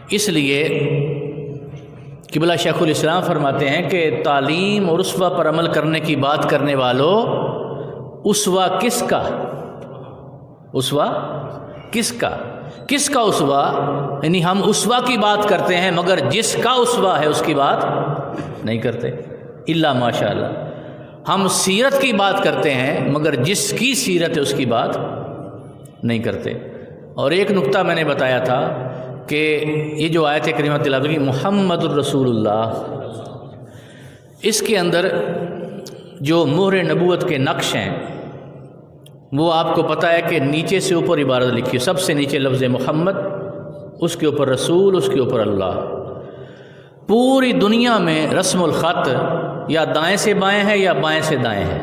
اس لیے قبلہ شیخ الاسلام فرماتے ہیں کہ تعلیم اور اسوہ پر عمل کرنے کی بات کرنے والوں، اسوہ کس کا؟ اسوہ کس کا؟ کس کا اسوہ؟ یعنی ہم اسوہ کی بات کرتے ہیں مگر جس کا اسوہ ہے اس کی بات نہیں کرتے، الا ماشاء اللہ۔ ہم سیرت کی بات کرتے ہیں مگر جس کی سیرت ہے اس کی بات نہیں کرتے۔ اور ایک نقطہ میں نے بتایا تھا کہ یہ جو آیت کریمہ تلاوت کی محمد الرسول اللہ، اس کے اندر جو مہر نبوت کے نقش ہیں وہ آپ کو پتہ ہے کہ نیچے سے اوپر عبارت لکھی ہے، سب سے نیچے لفظ محمد، اس کے اوپر رسول، اس کے اوپر اللہ۔ پوری دنیا میں رسم الخط یا دائیں سے بائیں ہے یا بائیں سے دائیں ہے،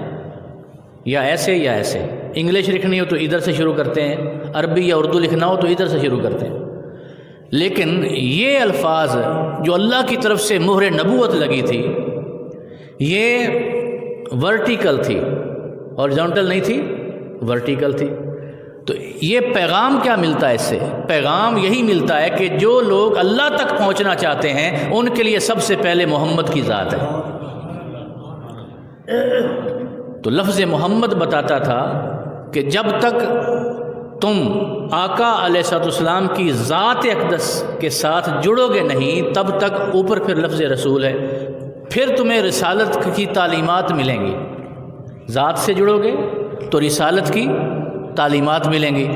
یا ایسے یا ایسے۔ انگلش لکھنی ہو تو ادھر سے شروع کرتے ہیں، عربی یا اردو لکھنا ہو تو ادھر سے شروع کرتے ہیں۔ لیکن یہ الفاظ جو اللہ کی طرف سے مہر نبوت لگی تھی یہ ورٹیکل تھی، ہارزونٹل نہیں تھی، ورٹیکل تھی۔ تو یہ پیغام کیا ملتا ہے اس سے؟ پیغام یہی ملتا ہے کہ جو لوگ اللہ تک پہنچنا چاہتے ہیں ان کے لیے سب سے پہلے محمد کی ذات ہے۔ تو لفظ محمد بتاتا تھا کہ جب تک تم آقا علیہ الصلوۃ والسلام کی ذات اقدس کے ساتھ جڑو گے نہیں تب تک اوپر پھر لفظ رسول ہے، پھر تمہیں رسالت کی تعلیمات ملیں گی۔ ذات سے جڑو گے تو رسالت کی تعلیمات ملیں گی،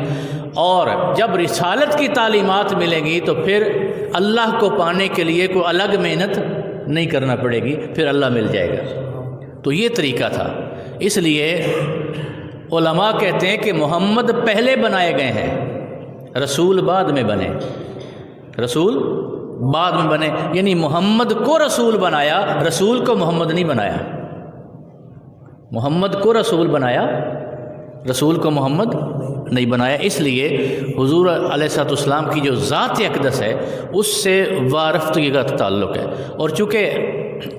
اور جب رسالت کی تعلیمات ملیں گی تو پھر اللہ کو پانے کے لیے کوئی الگ محنت نہیں کرنا پڑے گی، پھر اللہ مل جائے گا۔ تو یہ طریقہ تھا۔ اس لیے علماء کہتے ہیں کہ محمد پہلے بنائے گئے ہیں، رسول بعد میں بنے، رسول بعد میں بنے، یعنی محمد کو رسول بنایا، رسول کو محمد نہیں بنایا۔ محمد کو رسول بنایا، رسول کو محمد نہیں بنایا۔ اس لیے حضور علیہ الصلوۃ والسلام کی جو ذات اقدس ہے اس سے وارفتگی کا تعلق ہے۔ اور چونکہ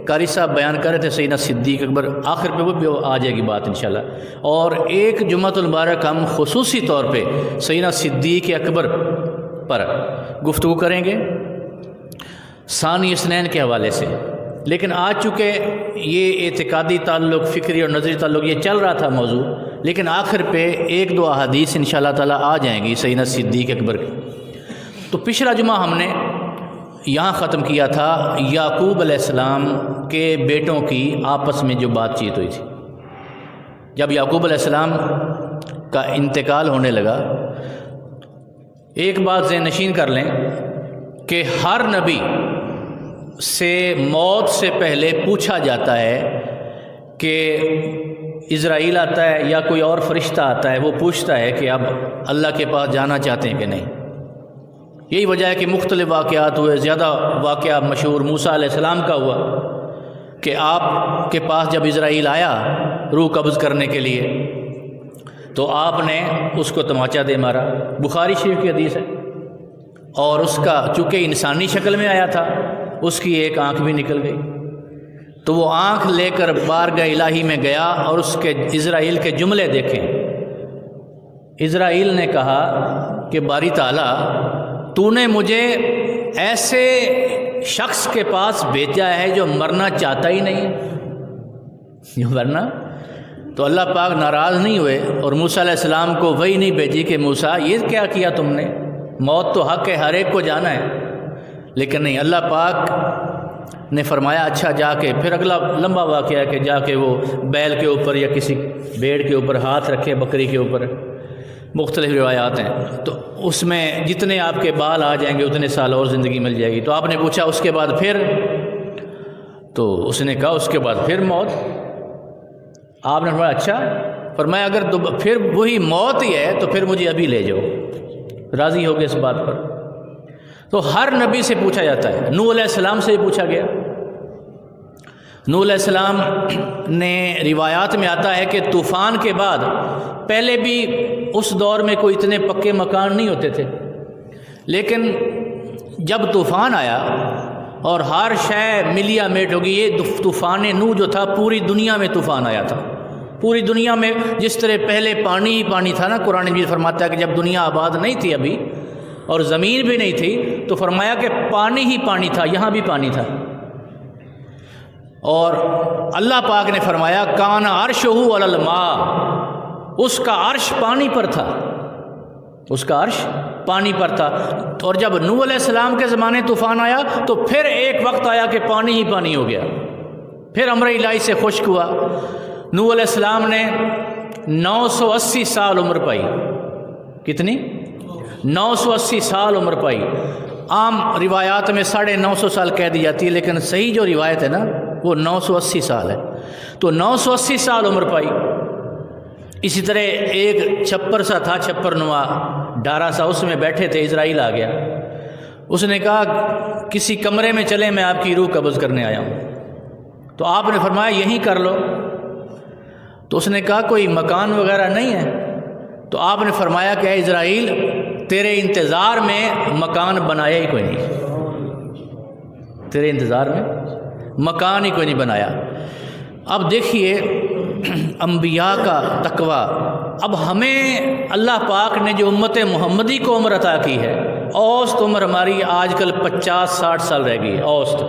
قاری صاحب بیان کر رہے تھے سیدنا صدیق اکبر، آخر پہ وہ بھی آ جائے گی بات انشاءاللہ، اور ایک جمعۃ المبارک ہم خصوصی طور پہ سیدنا صدیق اکبر پر گفتگو کریں گے ثانی اثنین کے حوالے سے۔ لیکن آج چونکہ یہ اعتقادی تعلق، فکری اور نظری تعلق یہ چل رہا تھا موضوع، لیکن آخر پہ ایک دو احادیث انشاءاللہ تعالیٰ آ جائیں گی سیدنا صدیق اکبر کی۔ تو پچھلا جمعہ ہم نے یہاں ختم کیا تھا یعقوب علیہ السلام کے بیٹوں کی آپس میں جو بات چیت ہوئی تھی۔ جب یعقوب علیہ السلام کا انتقال ہونے لگا، ایک بات ذہن نشین کر لیں کہ ہر نبی سے موت سے پہلے پوچھا جاتا ہے کہ اسرائیل آتا ہے یا کوئی اور فرشتہ آتا ہے، وہ پوچھتا ہے کہ اب اللہ کے پاس جانا چاہتے ہیں کہ نہیں۔ یہی وجہ ہے کہ مختلف واقعات ہوئے، زیادہ واقعہ مشہور موسیٰ علیہ السلام کا ہوا کہ آپ کے پاس جب اسرائیل آیا روح قبض کرنے کے لیے تو آپ نے اس کو تماچا دے مارا، بخاری شریف کی حدیث ہے۔ اور اس کا چونکہ انسانی شکل میں آیا تھا اس کی ایک آنکھ بھی نکل گئی، تو وہ آنکھ لے کر بارگاہ الہی میں گیا اور اس کے اسرائیل کے جملے دیکھیں۔ اسرائیل نے کہا کہ باری تعالیٰ تو نے مجھے ایسے شخص کے پاس بھیجا ہے جو مرنا چاہتا ہی نہیں، جو مرنا، تو اللہ پاک ناراض نہیں ہوئے اور موسیٰ علیہ السلام کو وحی نہیں بھیجی کہ موسیٰ یہ کیا کیا تم نے، موت تو حق ہے، ہر ایک کو جانا ہے۔ لیکن نہیں، اللہ پاک نے فرمایا اچھا جا کے، پھر اگلا لمبا واقعہ ہے کہ جا کے وہ بیل کے اوپر یا کسی بھیڑ کے اوپر ہاتھ رکھے، بکری کے اوپر، مختلف روایات ہیں، تو اس میں جتنے آپ کے بال آ جائیں گے اتنے سال اور زندگی مل جائے گی۔ تو آپ نے پوچھا اس کے بعد پھر، تو اس نے کہا اس کے بعد پھر موت۔ آپ نے فرمایا اچھا، فرمایا اگر پھر وہی موت ہی ہے تو پھر مجھے ابھی لے جاؤ، راضی ہو گئے اس بات پر۔ تو ہر نبی سے پوچھا جاتا ہے، نوح علیہ السلام سے بھی پوچھا گیا۔ نوح علیہ السلام نے روایات میں آتا ہے کہ طوفان کے بعد، پہلے بھی اس دور میں کوئی اتنے پکے مکان نہیں ہوتے تھے، لیکن جب طوفان آیا اور ہر شے ملیا میٹ ہوگی، یہ طوفان نوح جو تھا پوری دنیا میں طوفان آیا تھا۔ پوری دنیا میں جس طرح پہلے پانی ہی پانی تھا نا، قرآن مجید فرماتا ہے کہ جب دنیا آباد نہیں تھی ابھی اور زمین بھی نہیں تھی، تو فرمایا کہ پانی ہی پانی تھا، یہاں بھی پانی تھا۔ اور اللہ پاک نے فرمایا کان عرشہ علی الماء، اس کا عرش پانی پر تھا، اس کا عرش پانی پر تھا۔ اور جب نوح علیہ السلام کے زمانے طوفان آیا تو پھر ایک وقت آیا کہ پانی ہی پانی ہو گیا، پھر امر الہی سے خشک ہوا۔ نوح علیہ السلام نے 980 سال عمر پائی۔ کتنی؟ 980 سال عمر پائی۔ عام روایات میں 950 سال کہہ دی جاتی ہے، لیکن صحیح جو روایت ہے نا وہ 980 سال ہے۔ تو 980 سال عمر پائی۔ اسی طرح ایک چھپر سا تھا، چھپر نما ڈارا سا، اس میں بیٹھے تھے، اسرائیل آ گیا۔ اس نے کہا کسی کمرے میں چلیں، میں آپ کی روح قبض کرنے آیا ہوں۔ تو آپ نے فرمایا یہیں کر لو۔ تو اس نے کہا کوئی مکان وغیرہ نہیں ہے؟ تو آپ نے فرمایا کہ اے اسرائیل، تیرے انتظار میں مکان بنایا ہی کوئی نہیں، تیرے انتظار میں مکان ہی کوئی نہیں بنایا۔ اب دیکھیے انبیاء کا تقویٰ۔ اب ہمیں اللہ پاک نے جو امت محمدی کو عمر عطا کی ہے، اوسط عمر ہماری آج کل 50-60 سال رہ گئی ہے، اوسط۔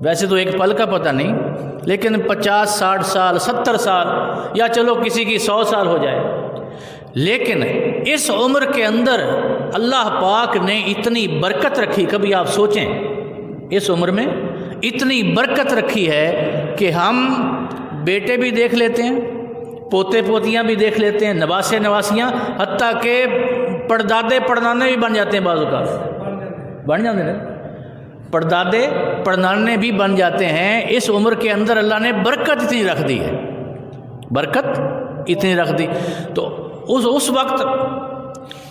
ویسے تو ایک پل کا پتہ نہیں، لیکن 50-60 سال، 70 سال، یا چلو کسی کی 100 سال ہو جائے۔ لیکن اس عمر کے اندر اللہ پاک نے اتنی برکت رکھی، کبھی آپ سوچیں اس عمر میں اتنی برکت رکھی ہے کہ ہم بیٹے بھی دیکھ لیتے ہیں، پوتے پوتیاں بھی دیکھ لیتے ہیں، نواسے نواسیاں، حتیٰ کہ پردادے پڑنانے بھی بن جاتے ہیں، بعض اوقات بن جاتے ہیں، پردادے پڑنانے بھی بن جاتے ہیں۔ اس عمر کے اندر اللہ نے برکت اتنی رکھ دی ہے، برکت اتنی رکھ دی۔ تو اس وقت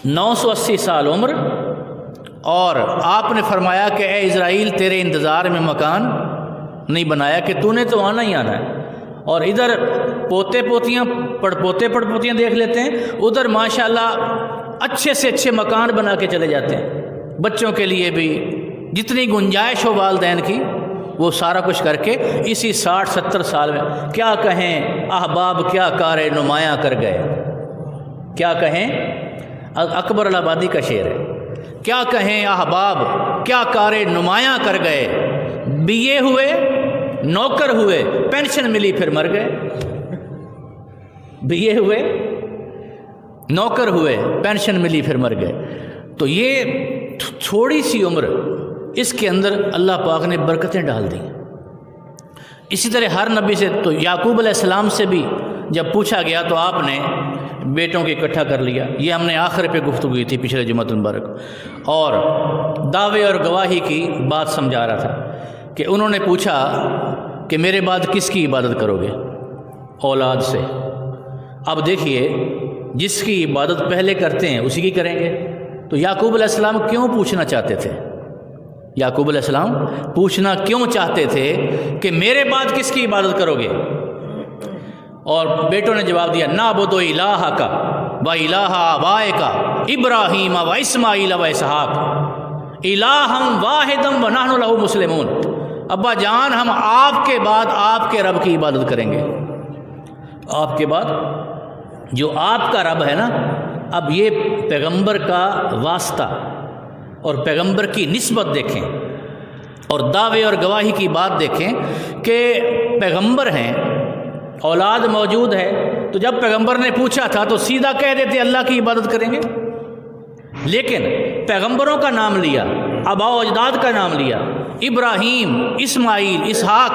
980 سال عمر، اور آپ نے فرمایا کہ اے اسرائیل، تیرے انتظار میں مکان نہیں بنایا کہ تو نے تو آنا ہی آنا ہے۔ اور ادھر پوتے پوتیاں، پوتے پوتیاں دیکھ لیتے ہیں، ادھر ماشاءاللہ اچھے سے اچھے مکان بنا کے چلے جاتے ہیں، بچوں کے لیے بھی جتنی گنجائش ہو والدین کی وہ سارا کچھ کر کے اسی 60-70 سال میں کیا کہیں احباب کیا کار نمایاں کر گئے، کیا کہیں، اکبر الآبادی کا شعر ہے، کیا کہیں احباب کیا کار نمایاں کر گئے، BA ہوئے، نوکر ہوئے، پینشن ملی پھر مر گئے، BA ہوئے، نوکر ہوئے، پینشن ملی پھر مر گئے۔ تو یہ تھوڑی سی عمر، اس کے اندر اللہ پاک نے برکتیں ڈال دیں۔ اسی طرح ہر نبی سے، تو یعقوب علیہ السلام سے بھی جب پوچھا گیا تو آپ نے بیٹوں کو اکٹھا کر لیا۔ یہ ہم نے آخر پہ گفتگو کی تھی پچھلے جمعہ المبارک، اور دعوے اور گواہی کی بات سمجھا رہا تھا کہ انہوں نے پوچھا کہ میرے بعد کس کی عبادت کرو گے؟ اولاد سے۔ اب دیکھیے جس کی عبادت پہلے کرتے ہیں اسی کی کریں گے۔ تو یعقوب علیہ السلام کیوں پوچھنا چاہتے تھے؟ یعقوب علیہ السلام پوچھنا کیوں چاہتے تھے کہ میرے بعد کس کی عبادت کرو گے؟ اور بیٹوں نے جواب دیا نعبد الہک و الہ آبائک ابراہیم و اسماعیل و اسحاق الہا واحدا و نحن لہ مسلمون۔ ابا جان، ہم آپ کے بعد آپ کے رب کی عبادت کریں گے۔ آپ کے بعد جو آپ کا رب ہے نا، اب یہ پیغمبر کا واسطہ اور پیغمبر کی نسبت دیکھیں، اور دعوے اور گواہی کی بات دیکھیں کہ پیغمبر ہیں، اولاد موجود ہے، تو جب پیغمبر نے پوچھا تھا تو سیدھا کہہ دیتے اللہ کی عبادت کریں گے۔ لیکن پیغمبروں کا نام لیا، آباء و اجداد کا نام لیا، ابراہیم، اسماعیل، اسحاق،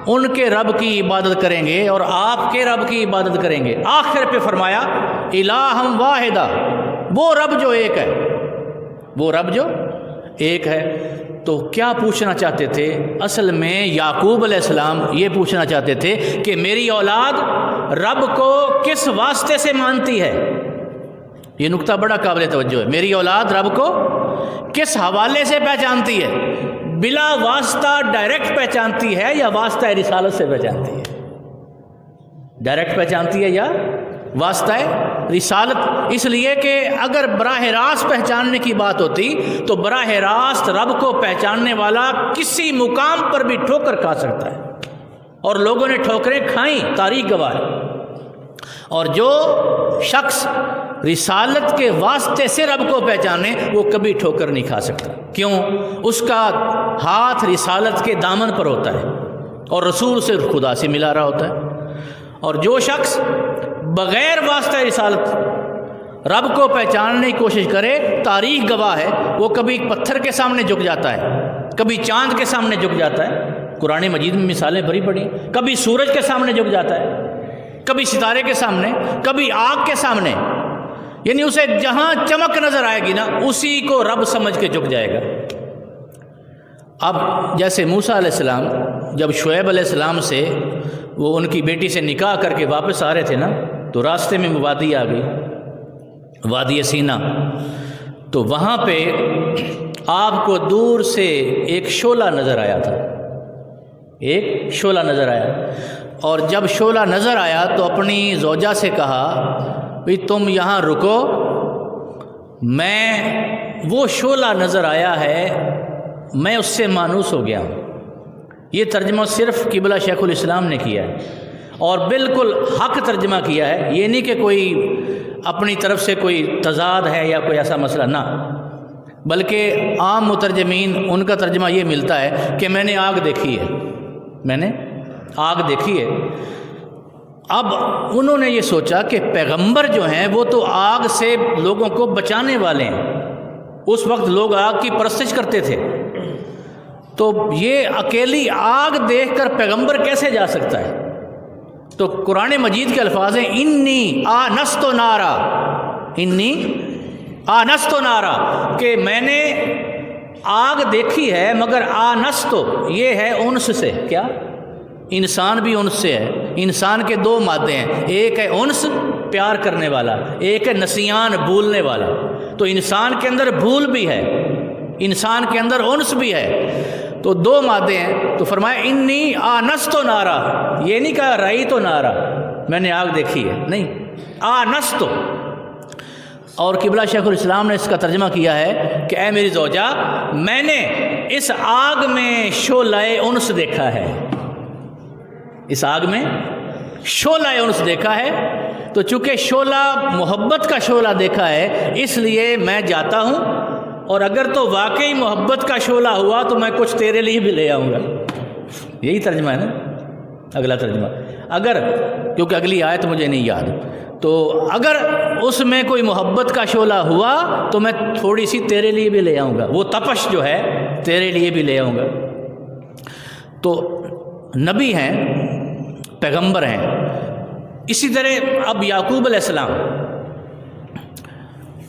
ان کے رب کی عبادت کریں گے اور آپ کے رب کی عبادت کریں گے۔ آخر پہ فرمایا الہا واحدہ، وہ رب جو ایک ہے، وہ رب جو ایک ہے۔ تو کیا پوچھنا چاہتے تھے؟ اصل میں یعقوب علیہ السلام یہ پوچھنا چاہتے تھے کہ میری اولاد رب کو کس واسطے سے مانتی ہے۔ یہ نقطہ بڑا قابل توجہ ہے۔ میری اولاد رب کو کس حوالے سے پہچانتی ہے؟ بلا واسطہ ڈائریکٹ پہچانتی ہے یا واسطہ رسالت سے پہچانتی ہے؟ ڈائریکٹ پہچانتی ہے یا واسطہ رسالت؟ اس لیے کہ اگر براہ راست پہچاننے کی بات ہوتی تو براہ راست رب کو پہچاننے والا کسی مقام پر بھی ٹھوکر کھا سکتا ہے، اور لوگوں نے ٹھوکریں کھائیں، تاریخ گواہ ہے۔ اور جو شخص رسالت کے واسطے سے رب کو پہچانے وہ کبھی ٹھوکر نہیں کھا سکتا. کیوں؟ اس کا ہاتھ رسالت کے دامن پر ہوتا ہے اور رسول سے خدا سے ملا رہا ہوتا ہے. اور جو شخص بغیر واسطہ رسالت رب کو پہچاننے کی کوشش کرے، تاریخ گواہ ہے وہ کبھی پتھر کے سامنے جھک جاتا ہے، کبھی چاند کے سامنے جھک جاتا ہے. قرآن مجید میں مثالیں بھری پڑی. کبھی سورج کے سامنے جھک جاتا ہے، کبھی ستارے کے سامنے، کبھی آگ کے سامنے. یعنی اسے جہاں چمک نظر آئے گی نا اسی کو رب سمجھ کے جھک جائے گا. اب جیسے موسیٰ علیہ السلام جب شعیب علیہ السلام سے وہ ان کی بیٹی سے نکاح کر کے واپس آ رہے تھے نا، تو راستے میں وادی آ گئی، وادی سینا. تو وہاں پہ آپ کو دور سے ایک شعلہ نظر آیا تھا، ایک شعلہ نظر آیا. اور جب شعلہ نظر آیا تو اپنی زوجہ سے کہا بھئی تم یہاں رکو، میں وہ شعلہ نظر آیا ہے میں اس سے مانوس ہو گیا ہوں. یہ ترجمہ صرف قبلہ شیخ الاسلام نے کیا ہے اور بالکل حق ترجمہ کیا ہے. یہ نہیں کہ کوئی اپنی طرف سے کوئی تضاد ہے یا کوئی ایسا مسئلہ، نہ، بلکہ عام مترجمین ان کا ترجمہ یہ ملتا ہے کہ میں نے آگ دیکھی ہے، میں نے آگ دیکھی ہے. اب انہوں نے یہ سوچا کہ پیغمبر جو ہیں وہ تو آگ سے لوگوں کو بچانے والے ہیں. اس وقت لوگ آگ کی پرستش کرتے تھے، تو یہ اکیلی آگ دیکھ کر پیغمبر کیسے جا سکتا ہے؟ تو قرآن مجید کے الفاظ ہیں انی آنست نارا، انی آنست نارا، کہ میں نے آگ دیکھی ہے مگر آنست یہ ہے انس سے. کیا؟ انسان بھی انس سے ہے. انسان کے دو مادے ہیں، ایک ہے انس پیار کرنے والا، ایک ہے نسیان بھولنے والا. تو انسان کے اندر بھول بھی ہے، انسان کے اندر انس بھی ہے، تو دو مادے ہیں. تو فرمایا انی آنست نارا، یہ نہیں کہا رائی تو نارا میں نے آگ دیکھی ہے، نہیں، آنست. اور قبلہ شیخ الاسلام نے اس کا ترجمہ کیا ہے کہ اے میری زوجہ میں نے اس آگ میں شعلہ انس دیکھا ہے، اس آگ میں شعلہ انس دیکھا ہے. تو چونکہ شعلہ محبت کا شعلہ دیکھا ہے اس لیے میں جاتا ہوں، اور اگر تو واقعی محبت کا شعلہ ہوا تو میں کچھ تیرے لیے بھی لے آؤں گا. یہی ترجمہ ہے نا اگلا ترجمہ. اگر، کیونکہ اگلی آیت مجھے نہیں یاد، تو اگر اس میں کوئی محبت کا شعلہ ہوا تو میں تھوڑی سی تیرے لیے بھی لے آؤں گا، وہ تپش جو ہے تیرے لیے بھی لے آؤں گا. تو نبی ہیں، پیغمبر ہیں. اسی طرح اب یعقوب علیہ السلام،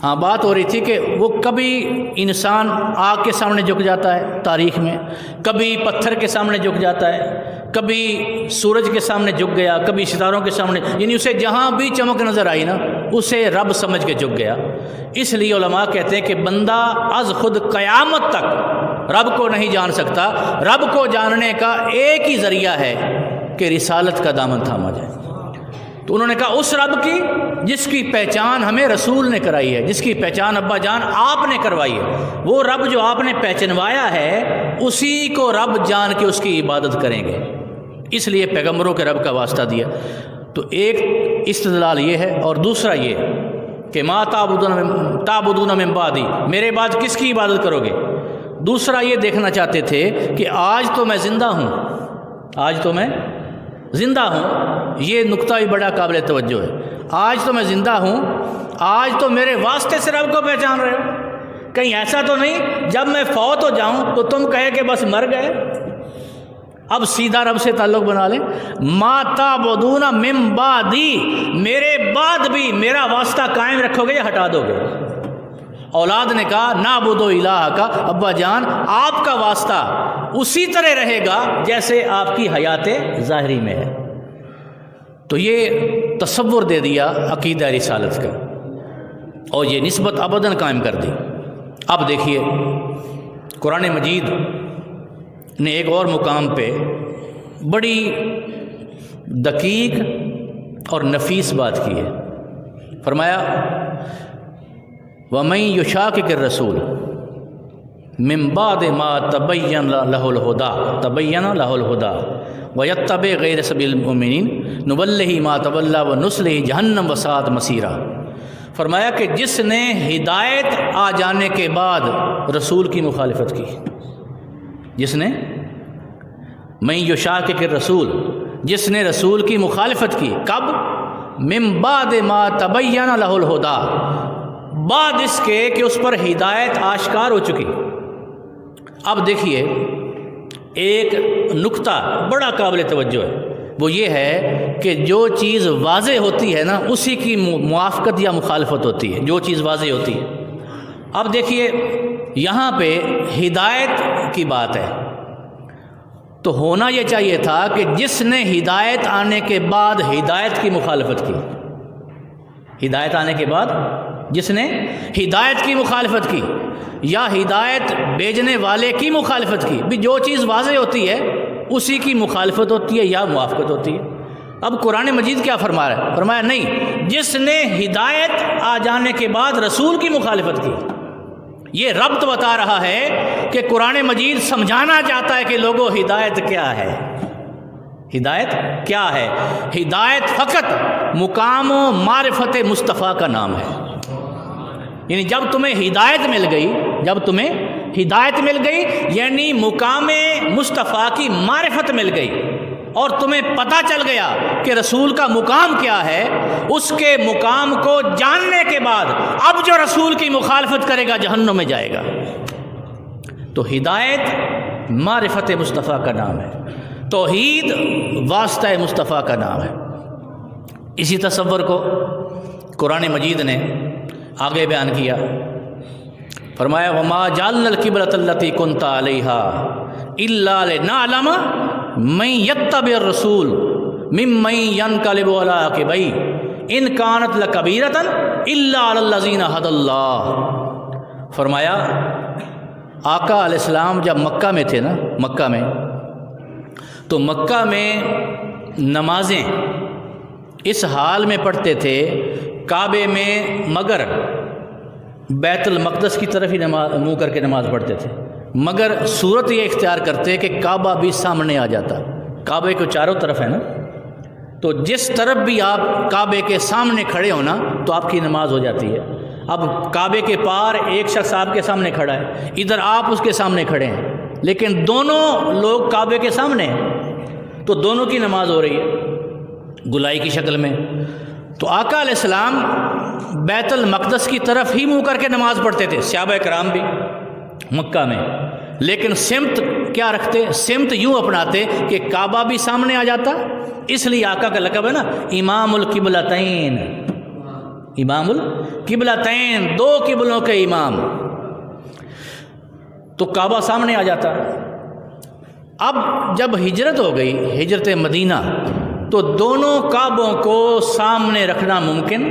ہاں بات ہو رہی تھی کہ وہ کبھی انسان آگ کے سامنے جھک جاتا ہے تاریخ میں، کبھی پتھر کے سامنے جھک جاتا ہے، کبھی سورج کے سامنے جھک گیا، کبھی ستاروں کے سامنے. یعنی اسے جہاں بھی چمک نظر آئی نا اسے رب سمجھ کے جھک گیا. اس لیے علماء کہتے ہیں کہ بندہ از خود قیامت تک رب کو نہیں جان سکتا. رب کو جاننے کا ایک ہی ذریعہ ہے کہ رسالت کا دامن تھاما جائے. تو انہوں نے کہا اس رب کی جس کی پہچان ہمیں رسول نے کرائی ہے، جس کی پہچان ابا جان آپ نے کروائی ہے، وہ رب جو آپ نے پہچنوایا ہے اسی کو رب جان کے اس کی عبادت کریں گے. اس لیے پیغمبروں کے رب کا واسطہ دیا. تو ایک استدلال یہ ہے، اور دوسرا یہ کہ ما تعبدون من بعدی، میرے بعد کس کی عبادت کرو گے. دوسرا یہ دیکھنا چاہتے تھے کہ آج تو میں زندہ ہوں، آج تو میں زندہ ہوں. یہ نقطہ بھی بڑا قابل توجہ ہے. آج تو میں زندہ ہوں، آج تو میرے واسطے سے رب کو پہچان رہے ہو. کہیں ایسا تو نہیں جب میں فوت ہو جاؤں تو تم کہے کہ بس مر گئے. اب سیدھا رب سے تعلق بنا لیں. ما تعبدون من بعدی، میرے بعد بھی میرا واسطہ قائم رکھو گے یا ہٹا دو گے. اولاد نے کہا نعبد الہ کا، ابا جان آپ کا واسطہ اسی طرح رہے گا جیسے آپ کی حیات ظاہری میں ہے. تو یہ تصور دے دیا عقیدہ رسالت کا، اور یہ نسبت ابداً قائم کر دی. اب دیکھیے قرآن مجید نے ایک اور مقام پہ بڑی دقیق اور نفیس بات کی ہے. فرمایا وَمَن يُشَاقِقِ الرَّسُولَ مِن بَعْدِ مَا تَبَيَّنَ لَهُ الْهُدَىٰ وَيَتَّبِعْ غَيْرَ سَبِيلِ الْمُؤْمِنِينَ نُوَلِّهِ مَا تَوَلَّىٰ وَنُصْلِهِ جَهَنَّمَ وَسَاءَتْ مَصِيرًا. فرمایا کہ جس نے ہدایت آ جانے کے بعد رسول کی مخالفت کی، جس نے من یشاقق الرسول، جس نے رسول کی مخالفت کی، کب؟ من بعد ما تبین لہ الہدی، بعد اس کے کہ اس پر ہدایت آشکار ہو چکی۔ اب دیکھیے ایک نکتہ بڑا قابل توجہ ہے، وہ یہ ہے کہ جو چیز واضح ہوتی ہے نا اسی کی موافقت یا مخالفت ہوتی ہے، جو چیز واضح ہوتی ہے۔ اب دیکھیے یہاں پہ ہدایت کی بات ہے، تو ہونا یہ چاہیے تھا کہ جس نے ہدایت آنے کے بعد ہدایت کی مخالفت کی، ہدایت آنے کے بعد جس نے ہدایت کی مخالفت کی یا ہدایت بھیجنے والے کی مخالفت کی، بھی جو چیز واضح ہوتی ہے اسی کی مخالفت ہوتی ہے یا موافقت ہوتی ہے۔ اب قرآن مجید کیا فرما رہا ہے؟ فرمایا نہیں، جس نے ہدایت آ جانے کے بعد رسول کی مخالفت کی۔ یہ ربط بتا رہا ہے کہ قرآن مجید سمجھانا چاہتا ہے کہ لوگوں ہدایت کیا ہے، ہدایت کیا ہے؟ ہدایت فقط مقام و معرفت مصطفیٰ کا نام ہے۔ یعنی جب تمہیں ہدایت مل گئی، جب تمہیں ہدایت مل گئی یعنی مقام مصطفیٰ کی معرفت مل گئی اور تمہیں پتہ چل گیا کہ رسول کا مقام کیا ہے، اس کے مقام کو جاننے کے بعد اب جو رسول کی مخالفت کرے گا جہنم میں جائے گا۔ تو ہدایت معرفت مصطفیٰ کا نام ہے، توحید واسطہ مصطفیٰ کا نام ہے۔ اسی تصور کو قرآن مجید نے آگے بیان کیا، فرمایا وما جعلنا القبلۃ التي كنت عليها الا لنعلم من يتبع الرسول ممن ينقلب على عقبيه ان كانت لكبيرة الا على الذين هدى الله۔ فرمایا آقا علیہ السلام جب مکہ میں تھے نا، مکہ میں، تو مکہ میں نمازیں اس حال میں پڑھتے تھے کعبے میں، مگر بیت المقدس کی طرف ہی منہ کر کے نماز پڑھتے تھے، مگر صورت یہ اختیار کرتے کہ کعبہ بھی سامنے آ جاتا، کعبے کو چاروں طرف ہے نا، تو جس طرف بھی آپ کعبے کے سامنے کھڑے ہو نا تو آپ کی نماز ہو جاتی ہے۔ اب کعبے کے پار ایک شخص آپ کے سامنے کھڑا ہے، ادھر آپ اس کے سامنے کھڑے ہیں، لیکن دونوں لوگ کعبے کے سامنے ہیں، تو دونوں کی نماز ہو رہی ہے گلائی کی شکل میں۔ تو آقا علیہ السلام بیت المقدس کی طرف ہی منہ کر کے نماز پڑھتے تھے، صحابہ کرام بھی مکہ میں، لیکن سمت کیا رکھتے؟ سمت یوں اپناتے کہ کعبہ بھی سامنے آ جاتا، اس لیے آقا کا لقب ہے نا امام القبلتین، امام القبلتین، دو قبلوں کے امام، تو کعبہ سامنے آ جاتا۔ اب جب ہجرت ہو گئی، ہجرت مدینہ، تو دونوں کعبوں کو سامنے رکھنا ممکن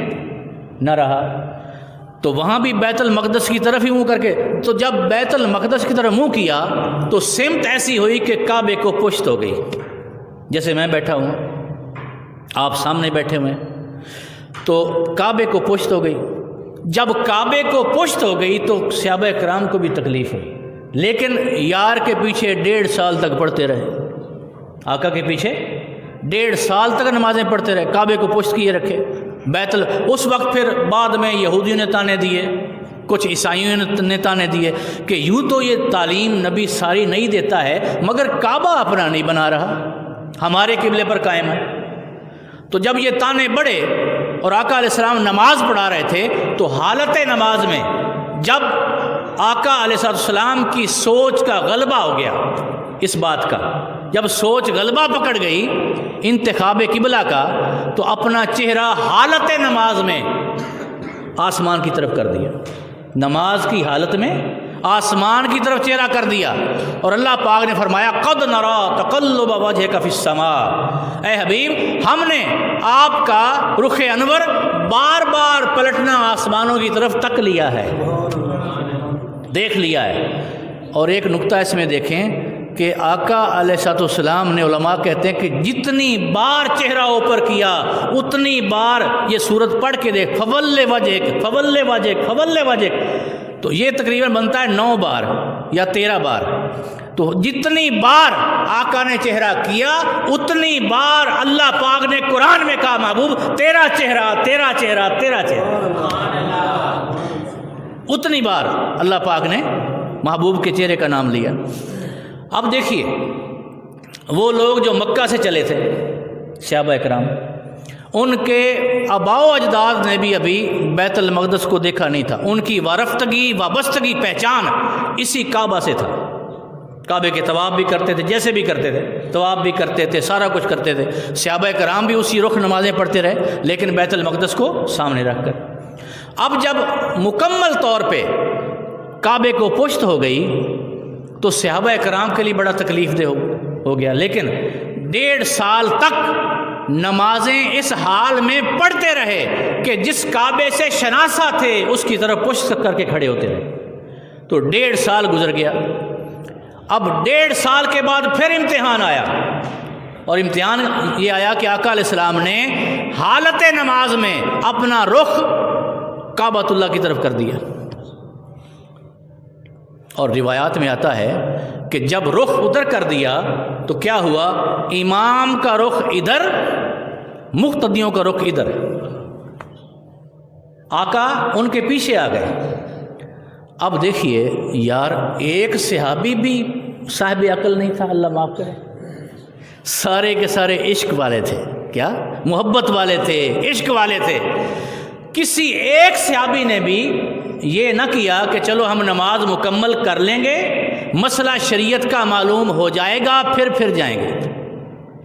نہ رہا، تو وہاں بھی بیت المقدس کی طرف ہی منہ کر کے، تو جب بیت المقدس کی طرف منہ کیا تو سمت ایسی ہوئی کہ کعبے کو پشت ہو گئی، جیسے میں بیٹھا ہوں، آپ سامنے بیٹھے ہوئے ہیں، تو کعبے کو پشت ہو گئی۔ جب کعبے کو پشت ہو گئی تو صحابہ کرام کو بھی تکلیف ہوئی، لیکن یار کے پیچھے 1.5 سال تک پڑھتے رہے، آقا کے پیچھے 1.5 سال تک نمازیں پڑھتے رہے، کعبے کو پشت کیے رکھے۔ اس وقت پھر بعد میں یہودیوں نے تانے دیے، کچھ عیسائیوں نے تانے دیے کہ یوں تو یہ تعلیم نبی ساری نہیں دیتا ہے، مگر کعبہ اپنا نہیں بنا رہا، ہمارے قبلے پر قائم ہے۔ تو جب یہ تانے بڑھے اور آقا علیہ السلام نماز پڑھا رہے تھے، تو حالت نماز میں جب آقا علیہ السلام کی سوچ کا غلبہ ہو گیا، اس بات کا جب سوچ غلبہ پکڑ گئی انتخاب قبلہ کا، تو اپنا چہرہ حالت نماز میں آسمان کی طرف کر دیا، نماز کی حالت میں آسمان کی طرف چہرہ کر دیا، اور اللہ پاک نے فرمایا قد نرا تقلب وجهك فی السماء، اے حبیب ہم نے آپ کا رخ انور بار بار پلٹنا آسمانوں کی طرف تک لیا ہے، دیکھ لیا ہے۔ اور ایک نقطہ اس میں دیکھیں کہ آقا علیہ السلام نے، علماء کہتے ہیں کہ جتنی بار چہرہ اوپر کیا اتنی بار یہ سورت پڑھ کے دیکھ، فول وجهك فول وجهك فول وجهك، تو یہ تقریباً بنتا ہے 9 بار یا 13 بار۔ تو جتنی بار آقا نے چہرہ کیا اتنی بار اللہ پاک نے قرآن میں کہا محبوب تیرا چہرہ تیرا چہرہ تیرا چہرہ۔ اتنی بار اللہ پاک نے محبوب کے چہرے کا نام لیا۔ اب دیکھیے وہ لوگ جو مکہ سے چلے تھے صحابہ اکرام، ان کے آباء و اجداد نے بھی ابھی بیت المقدس کو دیکھا نہیں تھا، ان کی وارفتگی وابستگی پہچان اسی کعبہ سے تھا۔ کعبے کے طواف بھی کرتے تھے، جیسے بھی کرتے تھے، طواف بھی کرتے تھے، سارا کچھ کرتے تھے۔ صحابہ کرام بھی اسی رخ نمازیں پڑھتے رہے، لیکن بیت المقدس کو سامنے رکھ کر۔ اب جب مکمل طور پہ کعبے کو پشت ہو گئی تو صحابہ کرام کے لیے بڑا تکلیف دہ ہو گیا، لیکن 1.5 سال تک نمازیں اس حال میں پڑھتے رہے کہ جس کعبے سے شناسہ تھے اس کی طرف پشت کر کے کھڑے ہوتے رہے۔ تو 1.5 سال گزر گیا۔ اب 1.5 سال کے بعد پھر امتحان آیا، اور امتحان یہ آیا کہ آقا علیہ السلام نے حالت نماز میں اپنا رخ کعبۃ اللہ کی طرف کر دیا۔ اور روایات میں آتا ہے کہ جب رخ ادھر کر دیا تو کیا ہوا، امام کا رخ ادھر، مقتدیوں کا رخ ادھر۔ آقا ان کے پیچھے آ گئے۔ اب دیکھیے یار، ایک صحابی بھی صاحب عقل نہیں تھا، اللہ معاف کرے، سارے کے سارے عشق والے تھے، کیا محبت والے تھے، عشق والے تھے۔ کسی ایک صحابی نے بھی یہ نہ کیا کہ چلو ہم نماز مکمل کر لیں گے، مسئلہ شریعت کا معلوم ہو جائے گا پھر جائیں گے،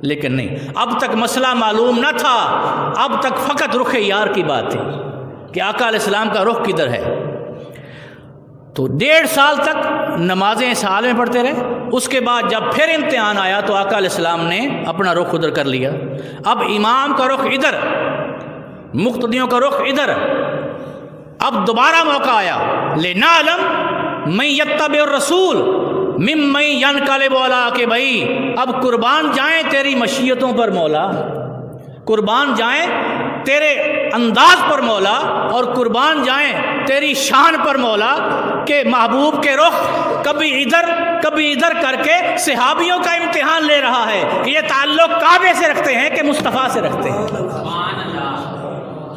لیکن نہیں، اب تک مسئلہ معلوم نہ تھا، اب تک فقط رخ یار کی بات تھی کہ آقا علیہ السلام کا رخ کدھر ہے۔ تو 1.5 سال تک نمازیں اس حال میں پڑھتے رہے۔ اس کے بعد جب پھر امتحان آیا تو آقا علیہ السلام نے اپنا رخ ادھر کر لیا۔ اب امام کا رخ ادھر، مقتدیوں کا رخ ادھر۔ اب دوبارہ موقع آیا، لنعلم من یتبع الرسول ممن ینقلب علی عقبیہ، اب قربان جائیں تیری مشیتوں پر مولا، قربان جائیں تیرے انداز پر مولا، اور قربان جائیں تیری شان پر مولا کہ محبوب کے رخ کبھی ادھر کر کے صحابیوں کا امتحان لے رہا ہے کہ یہ تعلق کعبے سے رکھتے ہیں کہ مصطفیٰ سے رکھتے ہیں،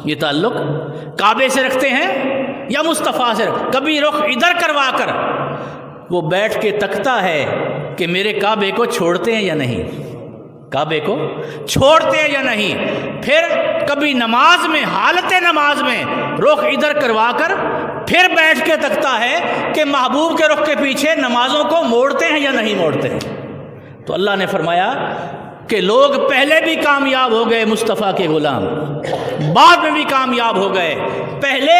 یہ تعلق کعبے سے رکھتے ہیں یا مصطفیٰ سے۔ کبھی رخ ادھر کروا کر وہ بیٹھ کے تکتا ہے کہ میرے کعبے کو چھوڑتے ہیں یا نہیں، کعبے کو چھوڑتے ہیں یا نہیں۔ پھر کبھی نماز میں، حالت نماز میں رخ ادھر کروا کر پھر بیٹھ کے تکتا ہے کہ محبوب کے رخ کے پیچھے نمازوں کو موڑتے ہیں یا نہیں موڑتے ہیں۔ تو اللہ نے فرمایا کہ لوگ پہلے بھی کامیاب ہو گئے مصطفیٰ کے غلام، بعد میں بھی کامیاب ہو گئے۔ پہلے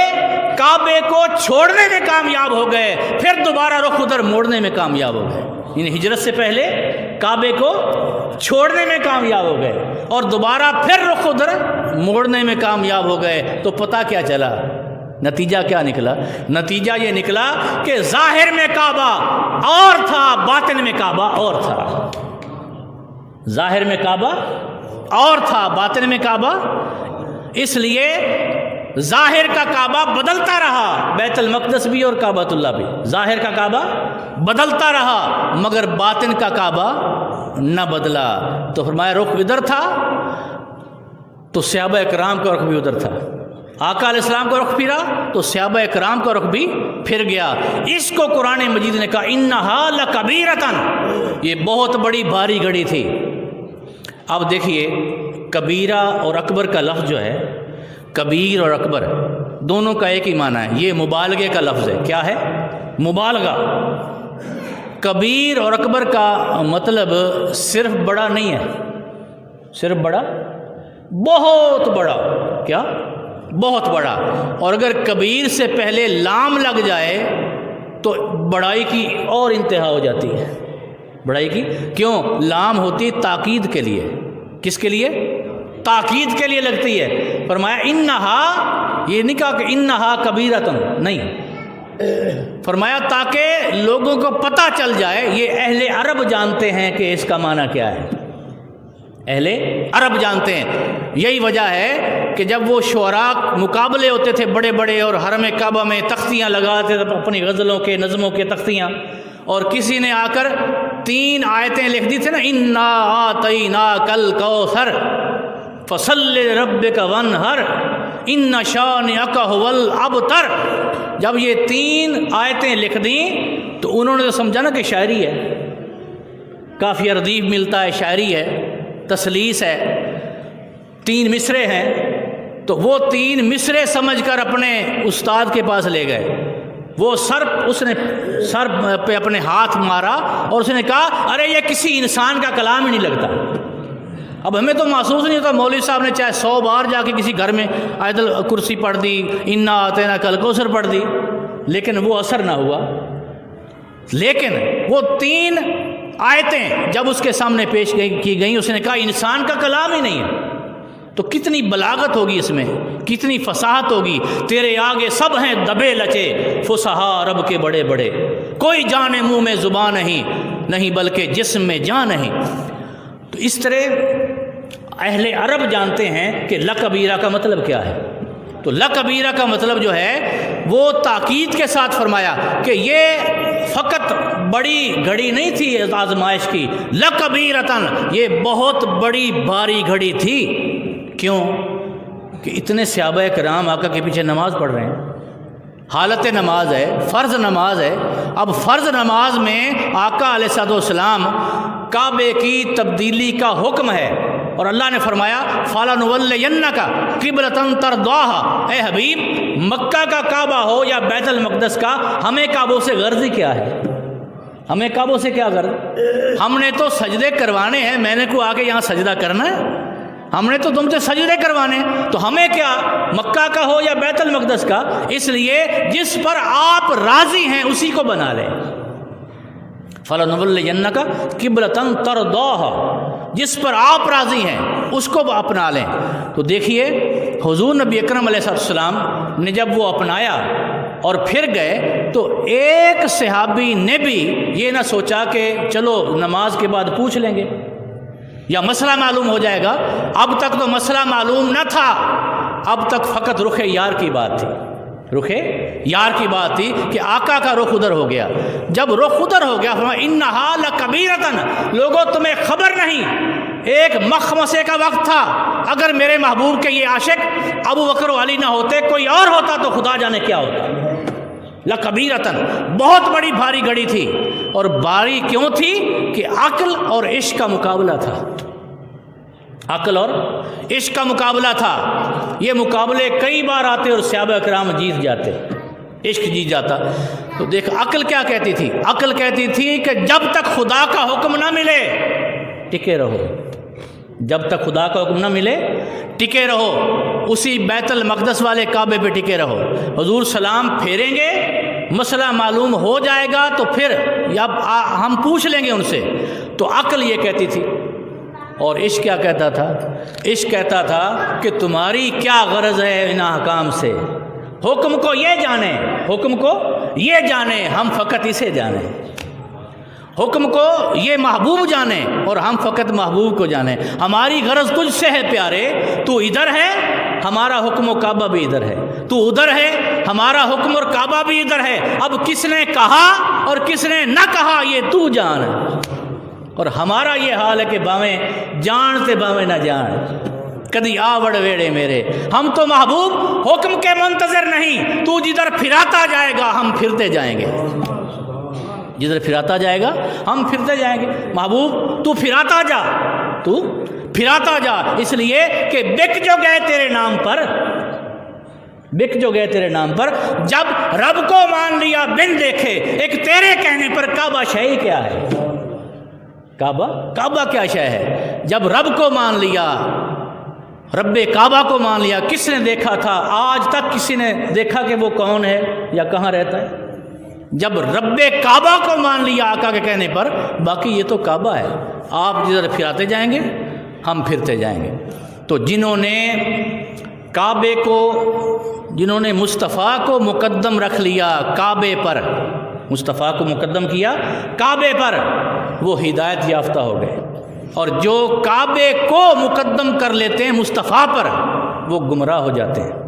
کعبے کو چھوڑنے میں کامیاب ہو گئے، پھر دوبارہ رخ ادھر موڑنے میں کامیاب ہو گئے، یعنی ہجرت سے پہلے کعبے کو چھوڑنے میں کامیاب ہو گئے اور دوبارہ پھر رخ ادھر موڑنے میں کامیاب ہو گئے۔ تو پتہ کیا چلا، نتیجہ کیا نکلا؟ نتیجہ یہ نکلا کہ ظاہر میں کعبہ اور تھا، باطن میں کعبہ اور تھا۔ ظاہر میں کعبہ اور تھا، باطن میں کعبہ، اس لیے ظاہر کا کعبہ بدلتا رہا، بیت المقدس بھی اور کعبۃ اللہ بھی، ظاہر کا کعبہ بدلتا رہا مگر باطن کا کعبہ نہ بدلا۔ تو فرمایا رخ ادھر تھا تو صحابہ کرام کا رخ بھی ادھر تھا، آقا علیہ السلام کا رخ پھرا تو صحابہ کرام کا رخ بھی پھر گیا۔ اس کو قرآن مجید نے کہا انہا لکبیرۃ، یہ بہت بڑی بھاری گھڑی تھی۔ اب دیکھیے کبیرہ اور اکبر کا لفظ جو ہے، کبیر اور اکبر دونوں کا ایک ہی معنی ہے، یہ مبالغے کا لفظ ہے۔ کیا ہے؟ مبالغہ۔ کبیر اور اکبر کا مطلب صرف بڑا نہیں ہے، صرف بڑا، بہت بڑا، کیا؟ بہت بڑا۔ اور اگر کبیر سے پہلے لام لگ جائے تو بڑائی کی اور انتہا ہو جاتی ہے، بڑائی کی، کیوں؟ لام ہوتی تاکید کے لیے، کس کے لیے؟ تاکید کے لیے لگتی ہے۔ فرمایا انہا، یہ نہیں کہا کہ انہا کبیرۃن، نہیں، فرمایا تاکہ لوگوں کو پتہ چل جائے، یہ اہل عرب جانتے ہیں کہ اس کا معنی کیا ہے، اہل عرب جانتے ہیں۔ یہی وجہ ہے کہ جب وہ شعراء مقابلے ہوتے تھے بڑے بڑے اور حرم کعبہ میں تختیاں لگاتے تھے اپنی غزلوں کے، نظموں کے تختیاں، اور کسی نے آ کر 3 آیتیں لکھ دی تھے نا، انا آتیناک الکوثر فصل لربک وانحر ان شانئک ھو الابتر، جب یہ 3 آیتیں لکھ دیں تو انہوں نے تو سمجھا نا کہ شاعری ہے، کافی ردیف ملتا ہے، شاعری ہے، تسلیس ہے، 3 مصرے ہیں، تو وہ 3 مصرے سمجھ کر اپنے استاد کے پاس لے گئے۔ وہ اس نے سر پہ اپنے ہاتھ مارا اور اس نے کہا ارے یہ کسی انسان کا کلام ہی نہیں لگتا۔ اب ہمیں تو محسوس نہیں ہوتا، مولوی صاحب نے چاہے 100 بار جا کے کسی گھر میں آیت الکرسی پڑھ دی، انا اعطیناک الکوثر پڑھ دی، لیکن وہ اثر نہ ہوا۔ لیکن وہ 3 آیتیں جب اس کے سامنے پیش کی گئیں، اس نے کہا انسان کا کلام ہی نہیں ہے۔ تو کتنی بلاغت ہوگی اس میں، کتنی فصاحت ہوگی۔ تیرے آگے سب ہیں دبے لچے فصحا رب کے بڑے بڑے، کوئی جانے منہ میں زبان نہیں بلکہ جسم میں جان نہیں۔ تو اس طرح اہل عرب جانتے ہیں کہ لکبیرہ کا مطلب کیا ہے۔ تو لکبیرہ کا مطلب جو ہے وہ تاکید کے ساتھ فرمایا کہ یہ فقط بڑی گھڑی نہیں تھی آزمائش کی، لکبیرتن یہ بہت بڑی بھاری گھڑی تھی۔ کیوں؟ کہ اتنے صحابہ کرام آقا کے پیچھے نماز پڑھ رہے ہیں، حالت نماز ہے، فرض نماز ہے۔ اب فرض نماز میں آقا علیہ السلام کعبے کی تبدیلی کا حکم ہے، اور اللہ نے فرمایا فَلَنُوَلِّيَنَّكَ قِبْلَةً تَرْضَاهَا، اے حبیب مکہ کا کعبہ ہو یا بیت المقدس کا، ہمیں کعبوں سے غرض ہی کیا ہے؟ ہمیں کعبوں سے کیا غرض؟ ہم نے تو سجدے کروانے ہیں، میں نے کو آ کے یہاں سجدہ کرنا ہے؟ ہم نے تو تم سے سجدے کروانے، تو ہمیں کیا مکہ کا ہو یا بیت المقدس کا؟ اس لیے جس پر آپ راضی ہیں اسی کو بنا لیں۔ فَلَنُوَلِّيَنَّكَ قِبْلَةً تَرْضَاهَا، جس پر آپ راضی ہیں اس کو اپنا لیں۔ تو دیکھیے حضور نبی اکرم علیہ السلام نے جب وہ اپنایا اور پھر گئے، تو ایک صحابی نے بھی یہ نہ سوچا کہ چلو نماز کے بعد پوچھ لیں گے یا مسئلہ معلوم ہو جائے گا۔ اب تک تو مسئلہ معلوم نہ تھا، اب تک فقط رخ یار کی بات تھی، رخ یار کی بات تھی کہ آقا کا رخ ادھر ہو گیا۔ جب رخ ادھر ہو گیا فرمایا انہا لکبیرتن، لوگوں تمہیں خبر نہیں، ایک مخمسے کا وقت تھا، اگر میرے محبوب کے یہ عاشق ابو بکر و علی نہ ہوتے، کوئی اور ہوتا تو خدا جانے کیا ہوتا۔ لکبیرتن، بہت بڑی بھاری گھڑی تھی، اور بھاری کیوں تھی کہ عقل اور عشق کا مقابلہ تھا، عقل اور عشق کا مقابلہ تھا۔ یہ مقابلے کئی بار آتے اور صحابہ کرام جیت جاتے، عشق جیت جاتا۔ تو دیکھ عقل کیا کہتی تھی، عقل کہتی تھی کہ جب تک خدا کا حکم نہ ملے ٹکے رہو، جب تک خدا کا حکم نہ ملے ٹکے رہو، اسی بیت المقدس والے کعبے پہ ٹکے رہو۔ حضور سلام پھیریں گے، مسئلہ معلوم ہو جائے گا تو پھر یا ہم پوچھ لیں گے ان سے۔ تو عقل یہ کہتی تھی، اور عشق کیا کہتا تھا؟ عشق کہتا تھا کہ تمہاری کیا غرض ہے ان احکام سے، حکم کو یہ جانیں، حکم کو یہ جانیں، ہم فقط اسے جانیں، حکم کو یہ محبوب جانیں اور ہم فقط محبوب کو جانیں۔ ہماری غرض تجھ سے ہے پیارے، تو ادھر ہے، ہمارا حکم و کعبہ بھی ادھر ہے، تو ادھر ہے، ہمارا حکم اور کعبہ بھی ادھر ہے۔ اب کس نے کہا اور کس نے نہ کہا یہ تو جان، اور ہمارا یہ حال ہے کہ باویں جانتے باویں نہ جان، کدی آوڑ ویڑے میرے، ہم تو محبوب حکم کے منتظر نہیں، تو جدھر پھراتا جائے گا ہم پھرتے جائیں گے، جدھر پھراتا جائے گا ہم پھرتے جائیں گے۔ محبوب تو پھراتا جا، تو پھراتا جا، اس لیے کہ بک جو گئے تیرے نام پر، بک جو گئے تیرے نام پر۔ جب رب کو مان لیا بن دیکھے، ایک تیرے کہنے پر کعبہ شے کیا ہے، کعبہ کیا شے ہے؟ جب رب کو مان لیا، رب کعبہ کو مان لیا، کس نے دیکھا تھا؟ آج تک کسی نے دیکھا کہ وہ کون ہے یا کہاں رہتا ہے؟ جب رب کعبہ کو مان لیا آقا کے کہنے پر، باقی یہ تو کعبہ ہے، آپ جدھر پھراتے جائیں گے ہم پھرتے جائیں گے۔ تو جنہوں نے کعبے کو، جنہوں نے مصطفیٰ کو مقدم رکھ لیا کعبے پر، مصطفیٰ کو مقدم کیا کعبے پر، وہ ہدایت یافتہ ہو گئے، اور جو کعبے کو مقدم کر لیتے ہیں مصطفیٰ پر وہ گمراہ ہو جاتے ہیں۔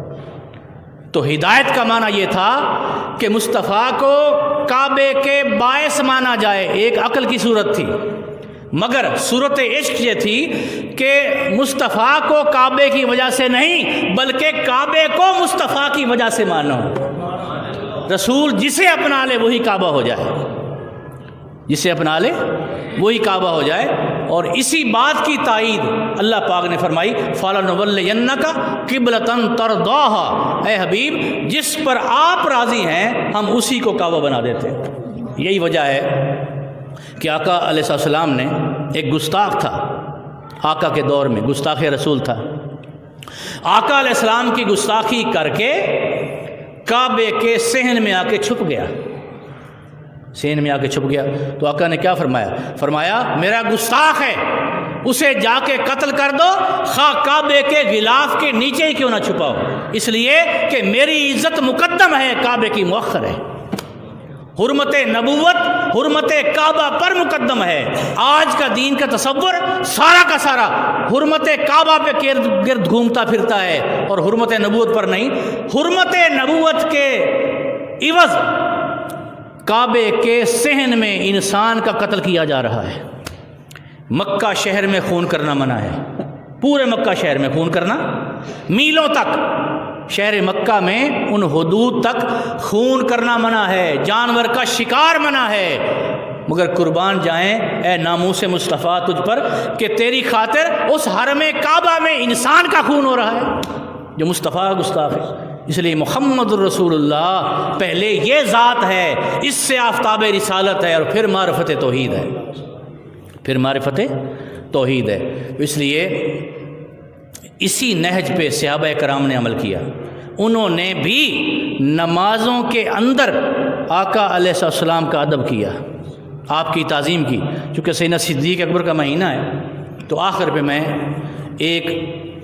تو ہدایت کا معنی یہ تھا کہ مصطفیٰ کو کعبے کے باعث مانا جائے، ایک عقل کی صورت تھی، مگر صورت عشق یہ تھی کہ مصطفیٰ کو کعبے کی وجہ سے نہیں بلکہ کعبے کو مصطفیٰ کی وجہ سے مانو۔ رسول جسے اپنا لے وہی کعبہ ہو جائے، جسے اپنا لے وہی کعبہ ہو جائے۔ اور اسی بات کی تائید اللہ پاک نے فرمائی فَلَنُوَلِّيَنَّكَ قِبْلَةً تَرْضَاهَا، اے حبیب جس پر آپ راضی ہیں ہم اسی کو کعبہ بنا دیتے ہیں۔ یہی وجہ ہے کہ آقا علیہ السلام نے ایک گستاخ تھا، آقا کے دور میں گستاخ رسول تھا، آقا علیہ السلام کی گستاخی کر کے کعبے کے صحن میں آ کے چھپ گیا، صحن میں آ کے چھپ گیا۔ تو آقا نے کیا فرمایا میرا گستاخ ہے، اسے جا کے قتل کر دو، خواہ کعبے کے غلاف کے نیچے ہی کیوں نہ چھپاؤ، اس لیے کہ میری عزت مقدم ہے، کعبے کی مؤخر ہے۔ حرمت نبوت حرمت کعبہ پر مقدم ہے۔ آج کا دین کا تصور سارا کا سارا حرمت کعبہ پہ گرد گھومتا پھرتا ہے اور حرمت نبوت پر نہیں۔ حرمت نبوت کے عوض کعبے کے صحن میں انسان کا قتل کیا جا رہا ہے۔ مکہ شہر میں خون کرنا منع ہے، پورے مکہ شہر میں خون کرنا، میلوں تک شہر مکہ میں ان حدود تک خون کرنا منع ہے، جانور کا شکار منع ہے، مگر قربان جائیں اے ناموس مصطفیٰ تجھ پر کہ تیری خاطر اس حرم کعبہ میں انسان کا خون ہو رہا ہے جو مصطفیٰ گستاخ ہے۔ اس لیے محمد الرسول اللہ پہلے یہ ذات ہے، اس سے آفتاب رسالت ہے، اور پھر معرفت توحید ہے، پھر معرفت توحید ہے۔ اس لیے اسی نہج پہ صحابہ کرام نے عمل کیا۔ انہوں نے بھی نمازوں کے اندر آقا علیہ السلام کا ادب کیا، آپ کی تعظیم کی۔ چونکہ سیدنا صدیق اکبر کا مہینہ ہے تو آخر پہ میں ایک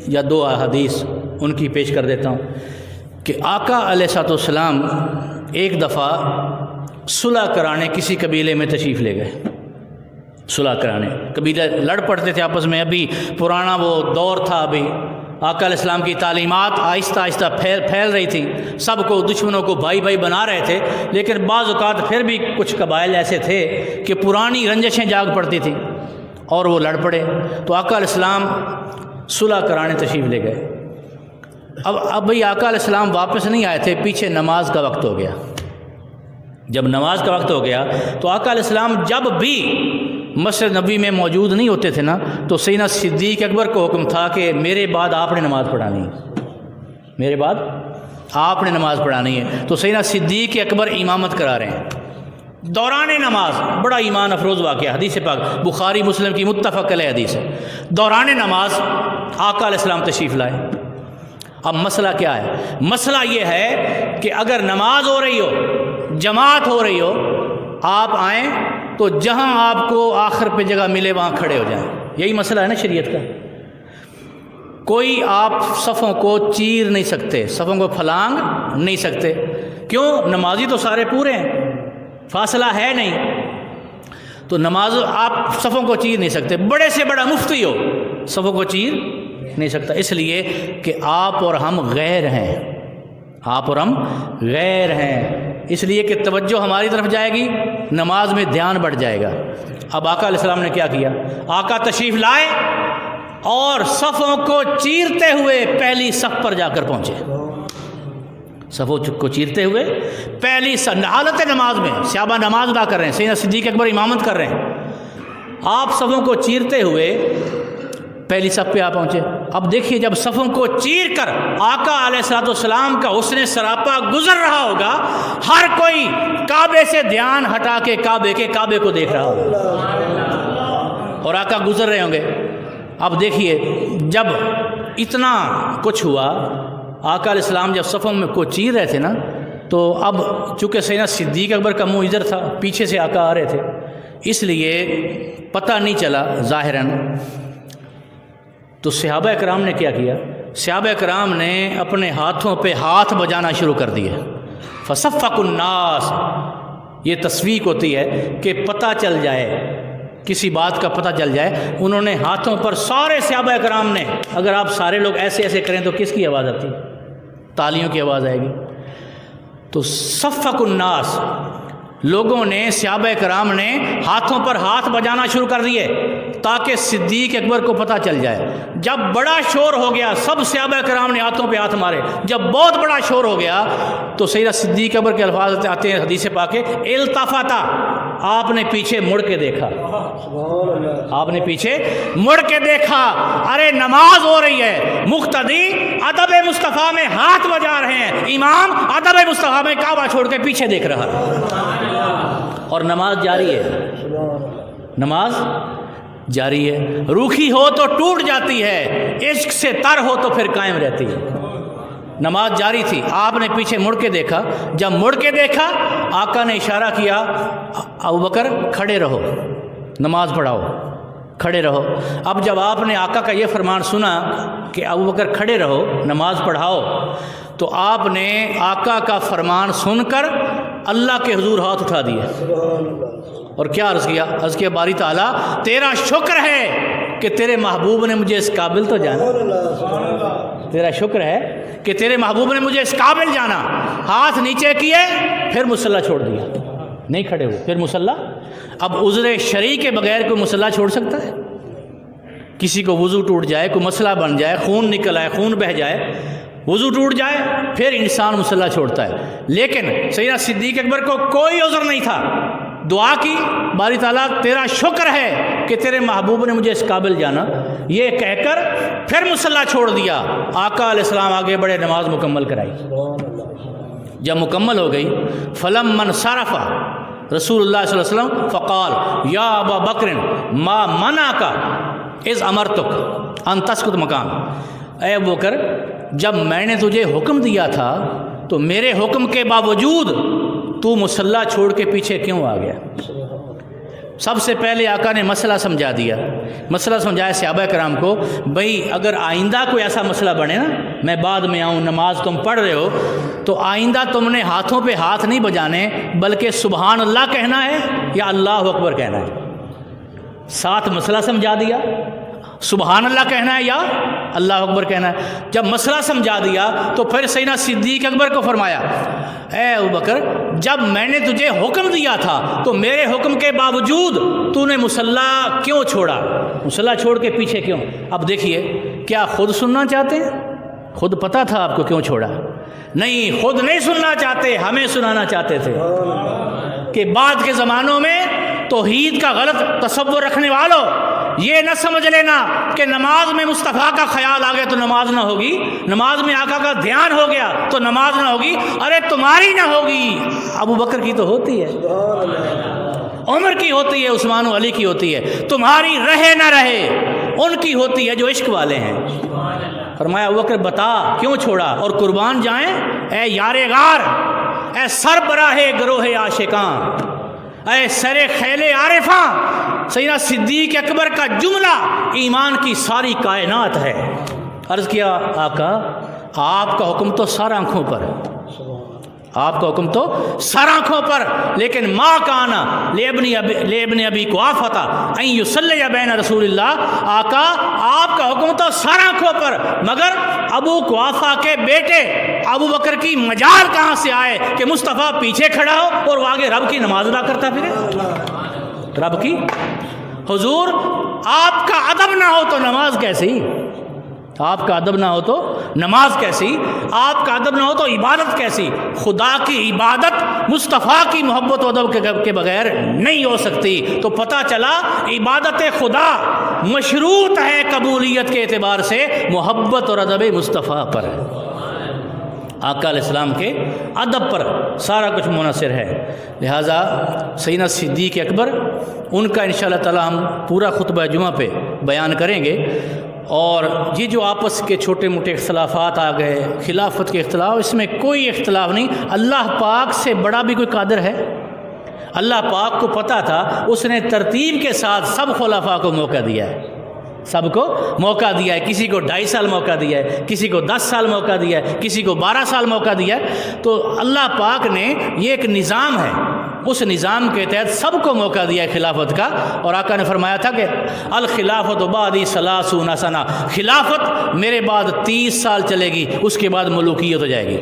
یا دو احادیث ان کی پیش کر دیتا ہوں کہ آقا علیہ السلام ایک دفعہ صلح کرانے کسی قبیلے میں تشریف لے گئے، صلح کرانے۔ قبیلے لڑ پڑتے تھے آپس میں، ابھی پرانا وہ دور تھا، ابھی آقا علیہ السلام کی تعلیمات آہستہ آہستہ پھیل رہی تھی، سب کو دشمنوں کو بھائی بھائی بنا رہے تھے، لیکن بعض اوقات پھر بھی کچھ قبائل ایسے تھے کہ پرانی رنجشیں جاگ پڑتی تھیں اور وہ لڑ پڑے۔ تو آقا علیہ السلام صلح کرانے تشریف لے گئے۔ اب بھئی آقا علیہ السلام واپس نہیں آئے تھے، پیچھے نماز کا وقت ہو گیا۔ جب نماز کا وقت ہو گیا تو آقا علیہ السلام جب بھی مسجد نبی میں موجود نہیں ہوتے تھے نا، تو سیدنا صدیق اکبر کو حکم تھا کہ میرے بعد آپ نے نماز پڑھانی ہے، میرے بعد آپ نے نماز پڑھانی ہے۔ تو سیدنا صدیق اکبر امامت کرا رہے ہیں دوران نماز۔ بڑا ایمان افروز واقعہ، حدیث پاک بخاری مسلم کی متفق علیہ حدیث ہے۔ دوران نماز آقا علیہ السلام تشریف لائے۔ اب مسئلہ کیا ہے؟ مسئلہ یہ ہے کہ اگر نماز ہو رہی ہو، جماعت ہو رہی ہو، آپ آئیں تو جہاں آپ کو آخر پہ جگہ ملے وہاں کھڑے ہو جائیں۔ یہی مسئلہ ہے نا شریعت کا۔ کوئی آپ صفوں کو چیر نہیں سکتے، صفوں کو پھلانگ نہیں سکتے۔ کیوں؟ نمازی تو سارے پورے ہیں، فاصلہ ہے نہیں، تو نماز آپ صفوں کو چیر نہیں سکتے۔ بڑے سے بڑا مفتی ہو، صفوں کو چیر نہیں سکتا، اس لیے کہ آپ اور ہم غیر ہیں، آپ اور ہم غیر ہیں، اس لیے کہ توجہ ہماری طرف جائے گی، نماز میں دھیان بڑھ جائے گا۔ اب آقا علیہ السلام نے کیا کیا؟ آقا تشریف لائے اور صفوں کو چیرتے ہوئے پہلی صف پر جا کر پہنچے، صفوں کو چیرتے ہوئے پہلی حالت نماز میں، صحابہ نماز ادا کر رہے ہیں، سیدنا صدیق اکبر امامت کر رہے ہیں، آپ صفوں کو چیرتے ہوئے پہلی صف پہ آ پہنچے۔ اب دیکھیے جب صفوں کو چیر کر آقا علیہ السلام کا حسن سراپا گزر رہا ہوگا، ہر کوئی کعبے سے دھیان ہٹا کے کعبے کو دیکھ رہا ہوگا اور آقا گزر رہے ہوں گے۔ اب دیکھیے جب اتنا کچھ ہوا، آقا علیہ السلام جب صفوں میں کو چیر رہے تھے نا، تو اب چونکہ سیدنا صدیق اکبر کا منہ ادھر تھا، پیچھے سے آقا آ رہے تھے، اس لیے پتہ نہیں چلا ظاہراً۔ تو صحابہ کرام نے کیا کیا؟ صحابہ کرام نے اپنے ہاتھوں پہ ہاتھ بجانا شروع کر دیے۔ فصفق الناس، یہ تصفیق ہوتی ہے کہ پتہ چل جائے، کسی بات کا پتہ چل جائے۔ انہوں نے ہاتھوں پر، سارے صحابہ کرام نے، اگر آپ سارے لوگ ایسے ایسے کریں تو کس کی آواز آتی؟ تالیوں کی آواز آئے گی۔ تو صفق الناس، لوگوں نے صحابہ کرام نے ہاتھوں پر ہاتھ بجانا شروع کر دیے تاکہ صدیق اکبر کو پتہ چل جائے۔ جب بڑا شور ہو گیا سب صحابہ کرام نے ہاتھوں پہ ہاتھ مارے۔ جب بہت بڑا شور ہو گیا تو سیدنا صدیق اکبر کے الفاظ آتے ہیں حدیث پاک، التفتا، آپ نے پیچھے مڑ کے دیکھا، آپ نے پیچھے مڑ کے دیکھا، ارے نماز ہو رہی ہے، مقتدی ادب مصطفیٰ میں ہاتھ بجا رہے ہیں، امام ادب مصطفیٰ میں کعبہ چھوڑ کے پیچھے دیکھ رہا ہے اور نماز جاری ہے، نماز جاری ہے۔ روکھی ہو تو ٹوٹ جاتی ہے، عشق سے تر ہو تو پھر قائم رہتی ہے۔ نماز جاری تھی، آپ نے پیچھے مڑ کے دیکھا، جب مڑ کے دیکھا آقا نے اشارہ کیا، ابوبکر کھڑے رہو، نماز پڑھاؤ، کھڑے رہو۔ اب جب آپ نے آقا کا یہ فرمان سنا کہ ابوبکر کھڑے رہو، نماز پڑھاؤ، تو آپ نے آقا کا فرمان سن کر اللہ کے حضور ہاتھ اٹھا دیے اور کیا عرض کیا؟ عرض کیا باری تعالیٰ تیرا شکر ہے کہ تیرے محبوب نے مجھے اس قابل تو جانا، تیرا شکر ہے کہ تیرے محبوب نے مجھے اس قابل جانا۔ ہاتھ نیچے کیے، پھر مصلی چھوڑ دیا، نہیں کھڑے ہوئے، پھر مصلی۔ اب عذر شرعی کے بغیر کوئی مصلی چھوڑ سکتا ہے؟ کسی کو وضو ٹوٹ جائے، کوئی مسئلہ بن جائے، خون نکل آئے، خون بہہ جائے، وضو ٹوٹ جائے، پھر انسان مصلی چھوڑتا ہے۔ لیکن سیدنا صدیق اکبر کو کوئی عذر نہیں تھا، دعا کی، باری تعالیٰ تیرا شکر ہے کہ تیرے محبوب نے مجھے اس قابل جانا، یہ کہہ کر پھر مصلی چھوڑ دیا۔ آقا علیہ السلام آگے بڑے، نماز مکمل کرائی۔ جب مکمل ہو گئی، فلم من صرف رسول اللہ صلی اللہ علیہ وسلم فقال یا ابا بکر ما منعک اذ امرتک ان تسکت مکان، اے ابو بکر جب میں نے تجھے حکم دیا تھا تو میرے حکم کے باوجود تو مصلی چھوڑ کے پیچھے کیوں آ گیا؟ سب سے پہلے آقا نے مسئلہ سمجھا دیا، مسئلہ سمجھایا صحابہ کرام کو، بھئی اگر آئندہ کوئی ایسا مسئلہ بنے نا، میں بعد میں آؤں، نماز تم پڑھ رہے ہو تو آئندہ تم نے ہاتھوں پہ ہاتھ نہیں بجانے بلکہ سبحان اللہ کہنا ہے یا اللہ اکبر کہنا ہے۔ ساتھ مسئلہ سمجھا دیا، سبحان اللہ کہنا ہے یا اللہ اکبر کہنا ہے۔ جب مسئلہ سمجھا دیا تو پھر سیدنا صدیق اکبر کو فرمایا، اے ابوبکر جب میں نے تجھے حکم دیا تھا تو میرے حکم کے باوجود تو نے مصلی کیوں چھوڑا؟ مصلی چھوڑ کے پیچھے کیوں؟ اب دیکھیے، کیا خود سننا چاہتے ہیں؟ خود پتہ تھا آپ کو کیوں چھوڑا؟ نہیں، خود نہیں سننا چاہتے، ہمیں سنانا چاہتے تھے کہ بعد کے زمانوں میں توحید کا غلط تصور رکھنے والوں یہ نہ سمجھ لینا کہ نماز میں مصطفیٰ کا خیال آ گیا تو نماز نہ ہوگی، نماز میں آقا کا دھیان ہو گیا تو نماز نہ ہوگی۔ ارے تمہاری نہ ہوگی، ابو بکر کی تو ہوتی ہے، عمر کی ہوتی ہے، عثمان و علی کی ہوتی ہے، تمہاری رہے نہ رہے ان کی ہوتی ہے جو عشق والے ہیں۔ فرمایا ابو بکر بتا کیوں چھوڑا؟ اور قربان جائیں اے یار غار، اے سربراہ گروہ عاشقاں، اے سر خیل عارفاں، سیدنا صدیق اکبر کا جملہ ایمان کی ساری کائنات ہے۔ عرض کیا آقا آپ کا حکم تو سر آنکھوں پر، آپ کا حکم تو سر آنکھوں پر، لیکن ما کانا لابن ابی قحافہ ان یصلی بین رسول اللہ، آقا آپ کا حکم تو سر آنکھوں پر، مگر ابو قحافہ کے بیٹے ابو بکر کی مجال کہاں سے آئے کہ مصطفیٰ پیچھے کھڑا ہو اور وہ آگے رب کی نماز ادا کرتا پھرے؟ رب کی حضور آپ کا ادب نہ ہو تو نماز کیسی؟ آپ کا ادب نہ ہو تو نماز کیسی؟ آپ کا ادب نہ ہو تو عبادت کیسی؟ خدا کی عبادت مصطفیٰ کی محبت و ادب کے بغیر نہیں ہو سکتی۔ تو پتہ چلا عبادت خدا مشروط ہے قبولیت کے اعتبار سے محبت اور ادب مصطفیٰ پر، آقا علیہ السلام کے ادب پر سارا کچھ منحصر ہے۔ لہٰذا سیدنا صدیق اکبر ان کا انشاءاللہ تعالی ہم پورا خطبہ جمعہ پہ بیان کریں گے، اور یہ جو آپس کے چھوٹے موٹے اختلافات آ گئے، خلافت کے اختلاف، اس میں کوئی اختلاف نہیں، اللہ پاک سے بڑا بھی کوئی قادر ہے؟ اللہ پاک کو پتہ تھا، اس نے ترتیب کے ساتھ سب خلفاء کو موقع دیا ہے، سب کو موقع دیا ہے، کسی کو 2.5 سال موقع دیا ہے، کسی کو 10 سال موقع دیا ہے، کسی کو 12 سال موقع دیا ہے۔ تو اللہ پاک نے یہ ایک نظام ہے، اس نظام کے تحت سب کو موقع دیا ہے خلافت کا، اور آقا نے فرمایا تھا کہ الخلافت بعدی 30 سنہ، خلافت میرے بعد 30 سال چلے گی، اس کے بعد ملوکیت ہو جائے گی۔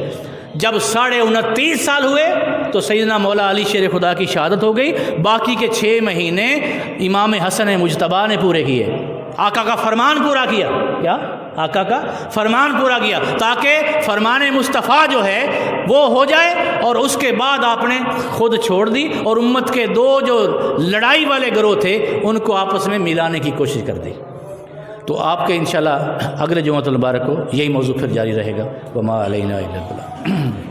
جب 29.5 سال ہوئے تو سیدنا مولا علی شیر خدا کی شہادت ہو گئی، باقی کے 6 مہینے امام حسن مجتبیٰ نے پورے کیے، آقا کا فرمان پورا کیا، کیا آقا کا فرمان پورا کیا، تاکہ فرمان مصطفیٰ جو ہے وہ ہو جائے، اور اس کے بعد آپ نے خود چھوڑ دی، اور امت کے 2 جو لڑائی والے گروہ تھے ان کو آپس میں ملانے کی کوشش کر دی۔ تو آپ کے انشاءاللہ اگلے جمعۃ المبارک کو یہی موضوع پھر جاری رہے گا۔ وما علینا الا البلاغ۔